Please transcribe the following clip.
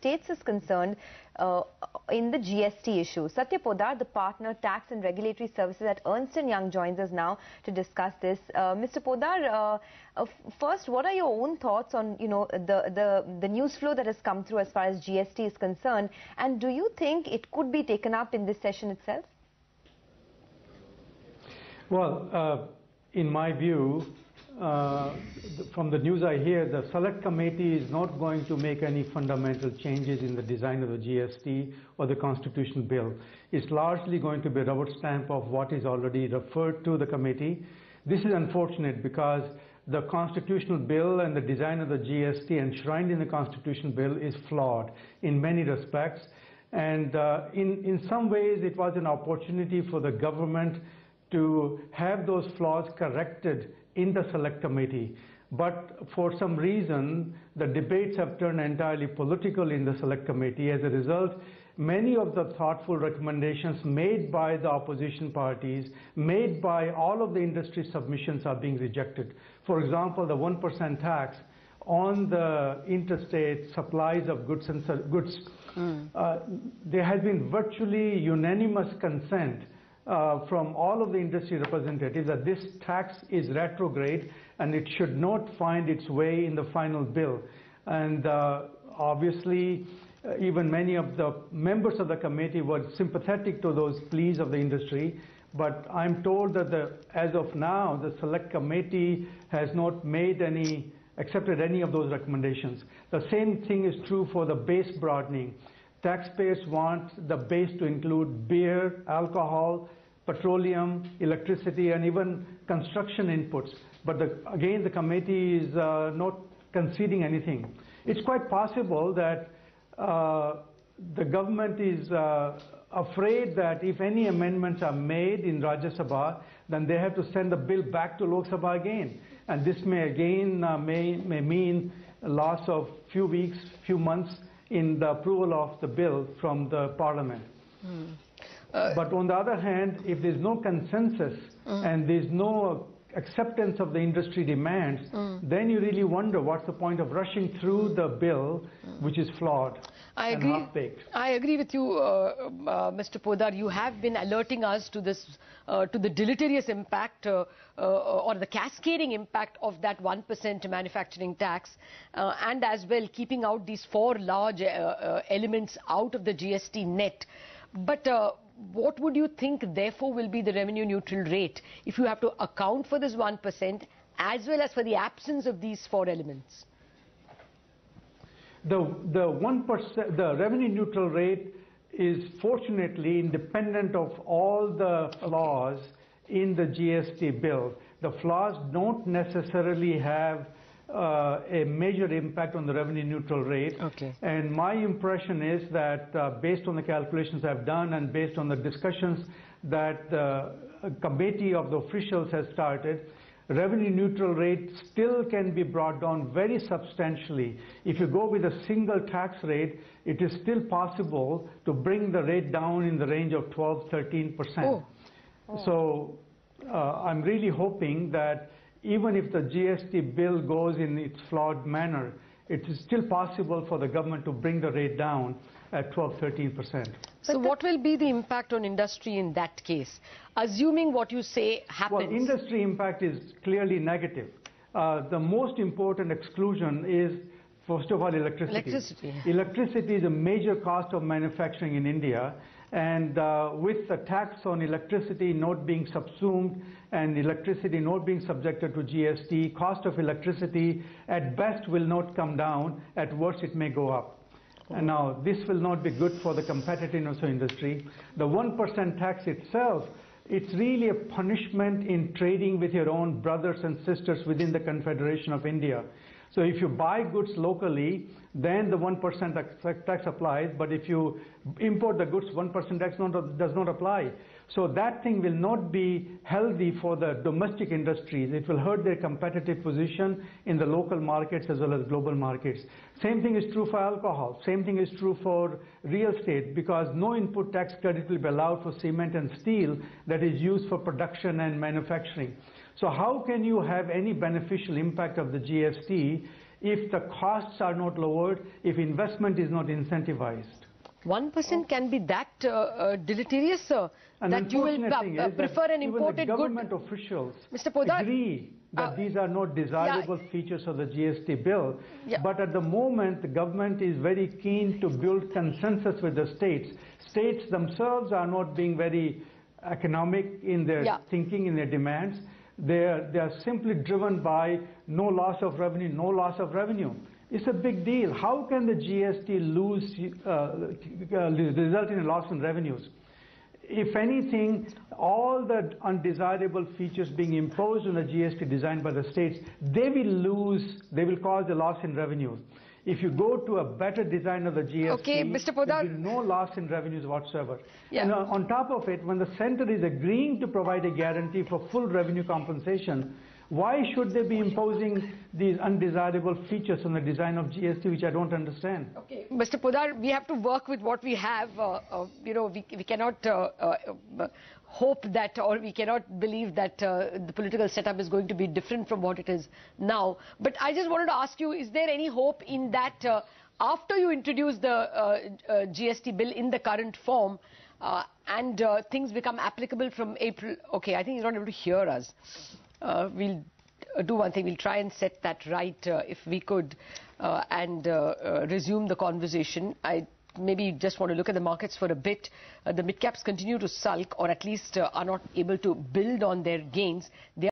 States is concerned in the GST issue. Satya Poddar, the partner tax and regulatory services at Ernst & Young, joins us now to discuss this. Mr. Poddar, first, what are your own thoughts on the news flow that has come through as far as GST is concerned, and do you think it could be taken up in this session itself? Well, in my view, from the news I hear, the Select Committee is not going to make any fundamental changes in the design of the GST or the Constitutional Bill. It's largely going to be a rubber stamp of what is already referred to the committee. This is unfortunate because the Constitutional Bill and the design of the GST enshrined in the Constitutional Bill is flawed in many respects. And in some ways, it was an opportunity for the government to have those flaws corrected in the Select Committee. But for some reason, the debates have turned entirely political in the Select Committee. As a result, many of the thoughtful recommendations made by the opposition parties, made by all of the industry submissions, are being rejected. For example, the 1% tax on the interstate supplies of goods. There has been virtually unanimous consent from all of the industry representatives that this tax is retrograde and it should not find its way in the final bill. And obviously, even many of the members of the committee were sympathetic to those pleas of the industry. But I'm told that as of now, the Select Committee has not accepted any of those recommendations. The same thing is true for the base broadening. Taxpayers want the base to include beer, alcohol, petroleum, electricity, and even construction inputs. But again, the committee is not conceding anything. It's quite possible that the government is afraid that if any amendments are made in Rajya Sabha, then they have to send the bill back to Lok Sabha again. And this may again may mean a loss of few weeks, few months in the approval of the bill from the Parliament. But on the other hand, if there's no consensus and there's no acceptance of the industry demands, then you really wonder what's the point of rushing through the bill, which is flawed and half-baked. I agree with you, Mr. Poddar. You have been alerting us to this, to the deleterious impact or the cascading impact of that 1% manufacturing tax, and as well keeping out these four large elements out of the GST net. But what would you think, therefore, will be the revenue neutral rate if you have to account for this 1% as well as for the absence of these four elements? The 1%, the revenue neutral rate is fortunately independent of all the flaws in the GST bill. The flaws don't necessarily have a major impact on the revenue neutral rate. Okay. And my impression is that based on the calculations I've done and based on the discussions that the committee of the officials has started, revenue neutral rate still can be brought down very substantially. If you go with a single tax rate, it is still possible to bring the rate down in the range of 12–13%. So I'm really hoping that even if the GST bill goes in its flawed manner, it is still possible for the government to bring the rate down at 12–13%. So what will be the impact on industry in that case, assuming what you say happens? Well, industry impact is clearly negative. The most important exclusion is, first of all, electricity. Electricity is a major cost of manufacturing in India. And with the tax on electricity not being subsumed and electricity not being subjected to GST, cost of electricity at best will not come down, at worst it may go up. And now this will not be good for the competitiveness of industry. The 1% tax itself, it's really a punishment in trading with your own brothers and sisters within the Confederation of India. So if you buy goods locally, then the 1% tax applies, but if you import the goods, 1% tax does not apply. So that thing will not be healthy for the domestic industries. It will hurt their competitive position in the local markets as well as global markets. Same thing is true for alcohol. Same thing is true for real estate, because no input tax credit will be allowed for cement and steel that is used for production and manufacturing. So how can you have any beneficial impact of the GST if the costs are not lowered, if investment is not incentivized. 1% can be that deleterious, sir, that you will prefer an imported good. Government officials Mr. Poddar, agree that these are not desirable features of the GST bill, but at the moment the government is very keen to build consensus with the states. States themselves are not being very economic in their thinking, in their demands. They are simply driven by no loss of revenue, no loss of revenue. It's a big deal. How can the GST result in a loss in revenues? If anything, all the undesirable features being imposed on the GST designed by the states, they will cause a loss in revenues. If you go to a better design of the GST, Mr. Poddar, there will be no loss in revenues whatsoever. And on top of it, when the center is agreeing to provide a guarantee for full revenue compensation, why should they be imposing these undesirable features on the design of GST, which I don't understand? Mr. Poddar, we have to work with what we have. We cannot hope that, or we cannot believe that the political setup is going to be different from what it is now. But I just wanted to ask you, is there any hope in that after you introduce the GST bill in the current form and things become applicable from April? Okay, I think he's not able to hear us. We'll do one thing, we'll try and set that right if we could and resume the conversation. I maybe just want to look at the markets for a bit. The mid-caps continue to sulk, or at least are not able to build on their gains.